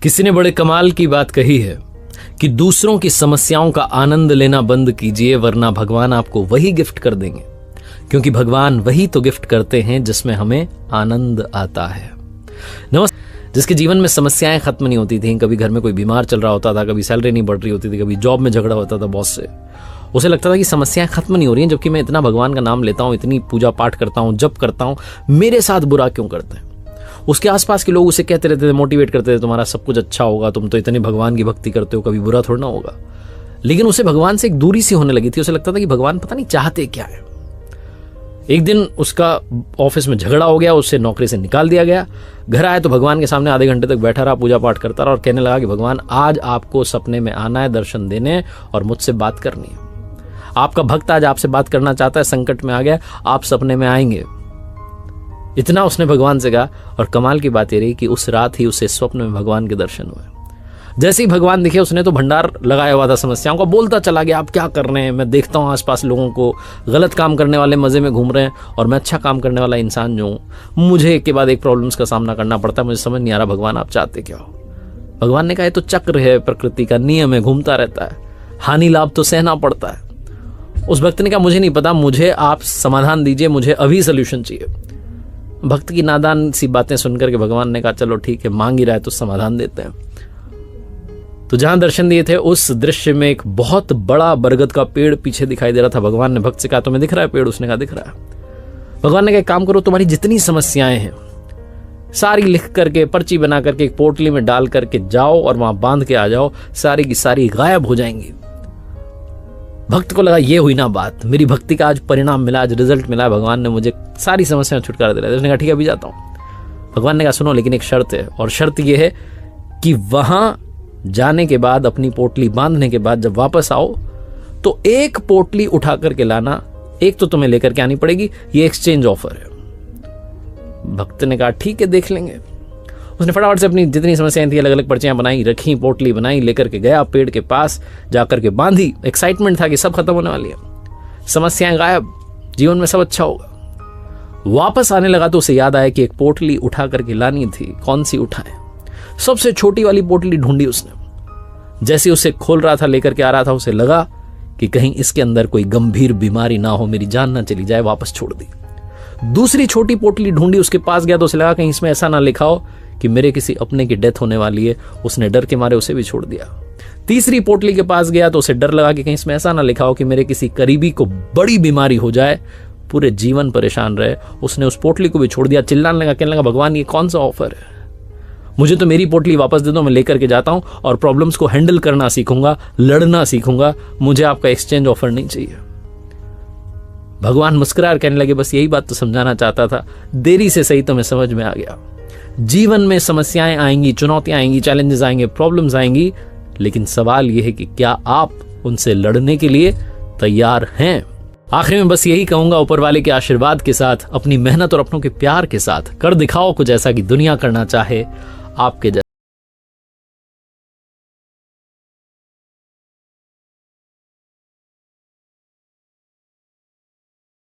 किसी ने बड़े कमाल की बात कही है कि दूसरों की समस्याओं का आनंद लेना बंद कीजिए, वरना भगवान आपको वही गिफ्ट कर देंगे, क्योंकि भगवान वही तो गिफ्ट करते हैं जिसमें हमें आनंद आता है। नमस्ते। जिसके जीवन में समस्याएं खत्म नहीं होती थी, कभी घर में कोई बीमार चल रहा होता था, कभी सैलरी नहीं बढ़ रही होती थी, कभी जॉब में झगड़ा होता था बॉस से, उसे लगता था कि समस्याएं खत्म नहीं हो रही हैं, जबकि मैं इतना भगवान का नाम लेता हूं, इतनी पूजा पाठ करता हूं, जप करता हूं, मेरे साथ बुरा क्यों करते हैं। उसके आसपास के लोग उसे कहते रहते थे, मोटिवेट करते थे, तुम्हारा सब कुछ अच्छा होगा, तुम तो इतनी भगवान की भक्ति करते हो, कभी बुरा थोड़ा ना होगा। लेकिन उसे भगवान से एक दूरी सी होने लगी थी। उसे लगता था कि भगवान पता नहीं चाहते क्या है। एक दिन उसका ऑफिस में झगड़ा हो गया, उससे नौकरी से निकाल दिया गया। घर आया तो भगवान के सामने आधे घंटे तक बैठा रहा, पूजा पाठ करता रहा और कहने लगा कि भगवान आज आपको सपने में आना है, दर्शन देने और मुझसे बात करनी है। आपका भक्त आज आपसे बात करना चाहता है, संकट में आ गया, आप सपने में आएंगे। इतना उसने भगवान से कहा। और कमाल की बात यह रही कि उस रात ही उसे स्वप्न में भगवान के दर्शन हुए। जैसे ही भगवान दिखे, उसने तो भंडार लगाया हुआ था समस्याओं का, बोलता चला गया, आप क्या कर रहे हैं, मैं देखता हूँ आसपास लोगों को, गलत काम करने वाले मजे में घूम रहे हैं और मैं अच्छा काम करने वाला इंसान जो हूँ, मुझे एक के बाद एक प्रॉब्लम्स का सामना करना पड़ता है, मुझे समझ नहीं आ रहा भगवान आप चाहते क्या हो। भगवान ने कहा ये तो चक्र है, प्रकृति का नियम है, घूमता रहता है, हानि लाभ तो सहना पड़ता है। उस भक्त ने कहा मुझे नहीं पता, मुझे आप समाधान दीजिए, मुझे अभी सोल्यूशन चाहिए। भक्त की नादान सी बातें सुनकर के भगवान ने कहा चलो ठीक है, मांग ही रहा है तो समाधान देते हैं। तो जहां दर्शन दिए थे उस दृश्य में एक बहुत बड़ा बरगद का पेड़ पीछे दिखाई दे रहा था। भगवान ने भक्त से कहा तुम्हें दिख रहा है पेड़? उसने कहा दिख रहा है। भगवान ने कहा काम करो, तुम्हारी जितनी समस्याएं हैं सारी लिख करके, पर्ची बना करके एक पोटली में डाल करके जाओ और वहां बांध के आ जाओ, सारी की सारी गायब हो जाएंगी। भक्त को लगा ये हुई ना बात, मेरी भक्ति का आज परिणाम मिला, आज रिजल्ट मिला, भगवान ने मुझे सारी समस्याएं छुटकारा दिलाया। उसने कहा ठीक है अभी जाता हूं। भगवान ने कहा सुनो लेकिन एक शर्त है, और शर्त यह है कि वहां जाने के बाद, अपनी पोटली बांधने के बाद जब वापस आओ तो एक पोटली उठा करके लाना, एक तो तुम्हें लेकर के आनी पड़ेगी, ये एक्सचेंज ऑफर है। भक्त ने कहा ठीक है देख लेंगे। उसने फटाफट से अपनी जितनी समस्याएं थी अलग अलग पर्चियां बनाई, रखी, पोटली बनाई, लेकर के गया पेड़ के पास, जाकर के बांधी। एक्साइटमेंट था कि सब खत्म होने वाली है, समस्याएं गायब, जीवन में सब अच्छा होगा। वापस आने लगा तो उसे याद आया कि एक पोटली उठा करके लानी थी। कौन सी उठाए? सबसे छोटी वाली पोटली ढूंढी उसने। जैसे उसे खोल रहा था, लेकर के आ रहा था, उसे लगा कि कहीं इसके अंदर कोई गंभीर बीमारी ना हो, मेरी जान ना चली जाए, वापस छोड़ दी। दूसरी छोटी पोटली ढूंढी, उसके पास गया तो उसे लगा कहीं इसमें ऐसा ना लिखा हो कि मेरे किसी अपने की डेथ होने वाली है। उसने डर के मारे उसे भी छोड़ दिया। तीसरी पोटली के पास गया तो उसे डर लगा कि कहीं इसमें ऐसा ना लिखा हो कि मेरे किसी करीबी को बड़ी बीमारी हो जाए, पूरे जीवन परेशान रहे। उसने उस पोटली को भी छोड़ दिया। चिल्लाने लगा, कहने लगा भगवान ये कौन सा ऑफर है, मुझे तो मेरी पोटली वापस दे दो, मैं लेकर के जाता हूं और प्रॉब्लम्स को हैंडल करना सीखूंगा, लड़ना सीखूंगा, मुझे आपका एक्सचेंज ऑफर नहीं चाहिए। भगवान मुस्कुरा कहने लगे बस यही बात तो समझाना चाहता था, देरी से सही तो मैं समझ में आ गया। जीवन में समस्याएं आएंगी, चुनौतियां आएंगी, चैलेंजेस आएंगे, प्रॉब्लम्स आएंगी, लेकिन सवाल यह है कि क्या आप उनसे लड़ने के लिए तैयार हैं। आखिर में बस यही कहूंगा, ऊपर वाले के आशीर्वाद के साथ, अपनी मेहनत और अपनों के प्यार के साथ कर दिखाओ कुछ ऐसा कि दुनिया करना चाहे आपके जैसा।